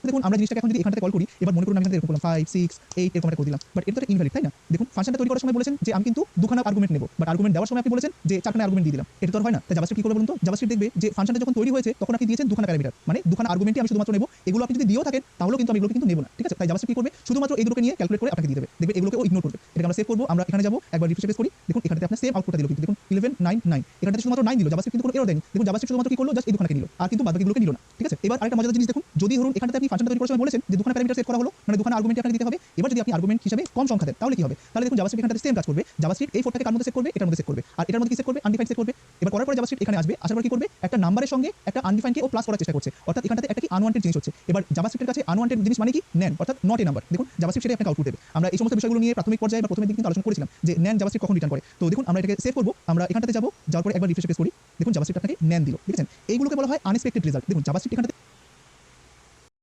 দেখুন আমরা জিনিসটাকে এখন যদি এখান থেকে কল করি, এবার মনে করুন আমি এখানে এরকম করলাম 5 6 8 এরকম একটা করে দিলাম, বাট এটা তো ইনভ্যালিড, তাই না? দেখুন ফাংশনটা তৈরি করার সময় বলেছেন যে আমি কিন্তু দুখানা আর্গুমেন্ট নেব, বাট আর্গুমেন্ট দেওয়ার সময় আপনি বলেছেন যে চারখানা আর্গুমেন্ট দিয়ে দিলাম, এটা তো আর হয় না। তাই জাভাস্ক্রিপ্ট কি করবে বলুন তো? জাভাস্ক্রিপ্ট দেখবে যে ফাংশনটা যখন তৈরি হয়েছে তখন আপনি দিয়েছেন দুখানা প্যারামিটার, মানে দুখানা আর্গুমেন্টই আমি শুধুমাত্র নেব। এগুলো আপনি যদি দিয়েও থাকেন তাহলেও কিন্তু আমি এগুলোকে কিন্তু নেব না, ঠিক আছে? তাই জাভাস্ক্রিপ্ট কি করবে? শুধুমাত্র এইগুলোকে নিয়ে ক্যালকুলেট করে আপনাকে দিয়ে দেবে। দেখবে এগুলোকে ও ইগনোর করবে। এটাকে আমরা সেভ করব, আমরা এখানে যাব, একবার রিফ্রেশ পেজ করি। দেখুন এখানে আপনার সেম আউটপুটটা দিল, কিন্তু দেখুন 11 9 9 এখানে শুধুমাত্র 9 দিল, জাভাস্ক্রিপ্ট কিন্তু কোনো এরর দেয়নি। দেখুন জাভাস্ক্রিপ্ট শুধুমাত্র কি করলো? জাস্ট এই দুখানাকে নিল, আর কিন্তু বাদবাকিগুলোকে নিল না, ঠিক আছে? এবার আরেকটা মজাদার জিনিস দেখুন, যদি ধরুন এখানটাতে আপনি ফাংশনটা তৈরি করার সময় বলেছেন যে দুখানা প্যারামিটার সেট করা হলো, মানে দুখানা আর্গুমেন্ট আপনাকে দিতে হবে। এবার যদি আপনি আর্গুমেন্ট হিসেবে কম সংখ্যা দেন তাহলে কি হবে? তাহলে দেখুন জাভাস্ক্রিপ্ট এখানটাতে সেম কাজ করবে। জাভাস্ক্রিপ্ট এই 4 টাকে কার মধ্যে সেট করবে? এটার মধ্যে সেট করবে। আর এটার মধ্যে কি সেট করবে? আনডিফাইন্ড সেট করবে। এবার করার পরে জাভাস্ক্রিপ্ট এখানে আসবে, আসার পর কি করবে? একটা নাম্বারের সঙ্গে একটা আনডিফাইন্ড কে ও প্লাস করার চেষ্টা করছে। অর্থাৎ এখানটাতে একটা কি আনওয়ান্টেড জিনিস হচ্ছে। এবার জাভাস্ক্রিপ্টের কাছে আনওয়ান্টেড জিনিস মানে কি? নেন, অর্থাৎ নট এ নাম্বার। দেখুন জাভাস্ক্রিপ্ট সেটাই আপনাকে আউটপুট দেবে। আমরা এই সমস্ত বিষয়গুলো নিয়ে প্রাথমিক পর্যায়ে বা প্রথমের দিকে কিন্তু আলোচনা করেছিলাম যে নেন জাভাস্ক্রিপ্ট কখন রিটার্ন করে। তো দেখুন আমরা এটাকে সেভ করব, আমরা এখানটাতে যাব, যাওয়ার পরে একবার রিফ্রেশ পেজ করি। দেখুন জাভাস্ক্রিপ্ট আপনাকে নেন দিল, দেখেছেন? এইগুলোকে বলা হয় আনএক্সপেক্টেড রেজাল্ট। দেখুন জাভাস্ক্রিপ্ট এখানটাতে